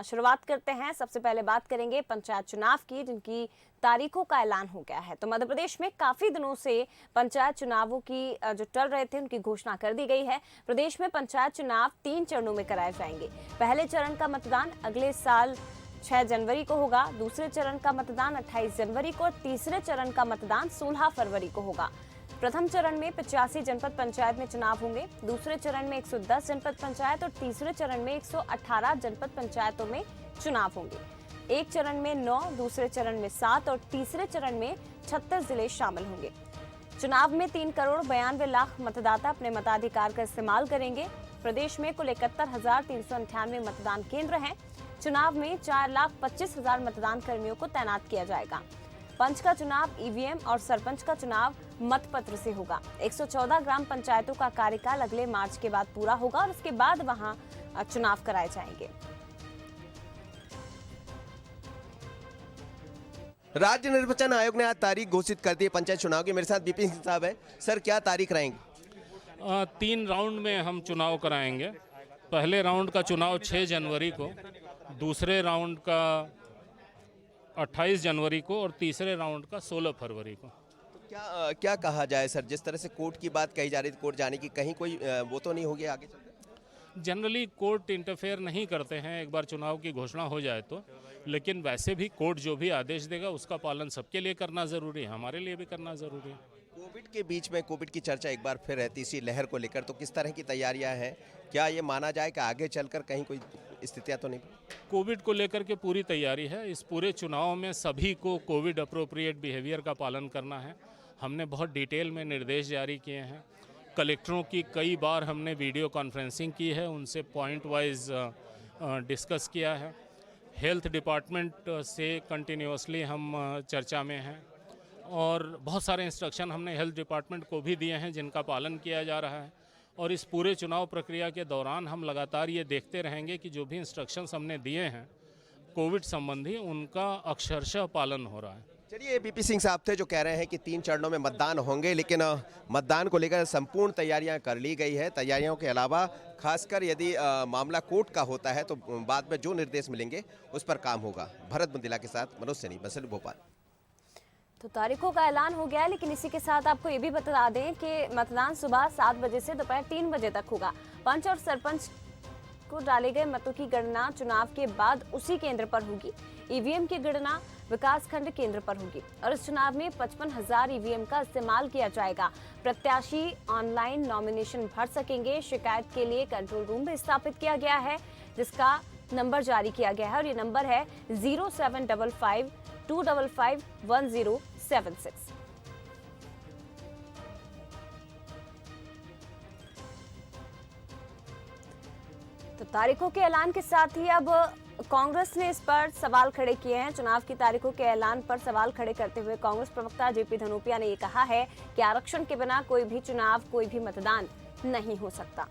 शुरुआत करते हैं। सबसे पहले बात करेंगे पंचायत चुनाव की, जिनकी तारीखों का ऐलान हो गया है। तो मध्य प्रदेश में काफी दिनों से पंचायत चुनावों की जो टल रहे थे, उनकी घोषणा कर दी गई है। प्रदेश में पंचायत चुनाव 3 चरणों में कराए जाएंगे। पहले चरण का मतदान अगले साल 6 जनवरी को होगा, दूसरे चरण का मतदान 28 जनवरी को और तीसरे चरण का मतदान 16 फरवरी को होगा। प्रथम चरण में 85 जनपद पंचायत में चुनाव होंगे, दूसरे चरण में 110 जनपद पंचायत और तीसरे चरण में 118 जनपद पंचायतों में चुनाव होंगे। एक चरण में 9, दूसरे चरण में 7 और तीसरे चरण में 36 जिले शामिल होंगे। चुनाव में 3 करोड़ 92 लाख मतदाता अपने मताधिकार का इस्तेमाल करेंगे। प्रदेश में कुल 71,398 मतदान केंद्र हैं। चुनाव में 4,25,000 मतदान कर्मियों को तैनात किया जाएगा। पंच का चुनाव ईवीएम और सरपंच का चुनाव मतपत्र से होगा। 114 ग्राम पंचायतों का कार्यकाल अगले मार्च के बाद पूरा होगा और उसके बाद वहां चुनाव कराए जाएंगे। राज्य निर्वाचन आयोग ने आज तारीख घोषित कर दी है पंचायत चुनाव की। मेरे साथ बीपी सिंह साहब है। सर, क्या तारीख रहेंगी? 3 राउंड में हम चुनाव कराएंगे। पहले राउंड का चुनाव 6 जनवरी को, दूसरे राउंड का 28 जनवरी को और तीसरे राउंड का 16 फरवरी को। तो क्या कहा जाए सर, जिस तरह से कोर्ट की बात कही जा रही थी, कोर्ट जाने की, कहीं कोई वो तो नहीं हो गया आगे चलकर? जनरली कोर्ट इंटरफेयर नहीं करते हैं एक बार चुनाव की घोषणा हो जाए तो, लेकिन वैसे भी कोर्ट जो भी आदेश देगा उसका पालन सबके लिए करना ज़रूरी है, हमारे लिए भी करना ज़रूरी है। कोविड के बीच में कोविड की चर्चा एक बार फिर रहती इसी लहर को लेकर, तो किस तरह की तैयारियां हैं? क्या ये माना जाए कि आगे चलकर कहीं कोई स्थितियां तो नहीं? कोविड को लेकर के पूरी तैयारी है। इस पूरे चुनाव में सभी को कोविड अप्रोप्रिएट बिहेवियर का पालन करना है। हमने बहुत डिटेल में निर्देश जारी किए हैं। कलेक्टरों की कई बार हमने वीडियो कॉन्फ्रेंसिंग की है, उनसे पॉइंट वाइज डिस्कस किया है। हेल्थ डिपार्टमेंट से कंटिन्यूसली हम चर्चा में हैं और बहुत सारे इंस्ट्रक्शन हमने हेल्थ डिपार्टमेंट को भी दिए हैं जिनका पालन किया जा रहा है। और इस पूरे चुनाव प्रक्रिया के दौरान हम लगातार ये देखते रहेंगे कि जो भी इंस्ट्रक्शंस हमने दिए हैं कोविड संबंधी, उनका अक्षरशः पालन हो रहा है। चलिए, बीपी सिंह साहब थे जो कह रहे हैं कि 3 चरणों में मतदान होंगे, लेकिन मतदान को लेकर संपूर्ण तैयारियां कर ली गई है। तैयारियों के अलावा खासकर यदि मामला कोर्ट का होता है तो बाद में जो निर्देश मिलेंगे उस पर काम होगा। भरत मंदिला के साथ मनोज सैनी, बसंत भोपाल। तो तारीखों का ऐलान हो गया है, लेकिन इसी के साथ आपको ये भी बता दें कि मतदान सुबह 7 बजे से दोपहर 3 बजे तक होगा। पंच और सरपंच को डाले गए मतों की गणना चुनाव के बाद उसी केंद्र पर होगी। ईवीएम की गणना विकासखंड केंद्र पर होगी और इस चुनाव में 55,000 ईवीएम का इस्तेमाल किया जाएगा। प्रत्याशी ऑनलाइन नॉमिनेशन भर सकेंगे। शिकायत के लिए कंट्रोल रूम भी स्थापित किया गया है, जिसका नंबर जारी किया गया है और ये नंबर है 0755 255 1076। तो तारीखों के ऐलान के साथ ही अब कांग्रेस ने इस पर सवाल खड़े किए हैं। चुनाव की तारीखों के ऐलान पर सवाल खड़े करते हुए कांग्रेस प्रवक्ता जेपी धनोपिया ने ये कहा है कि आरक्षण के बिना कोई भी चुनाव, कोई भी मतदान नहीं हो सकता।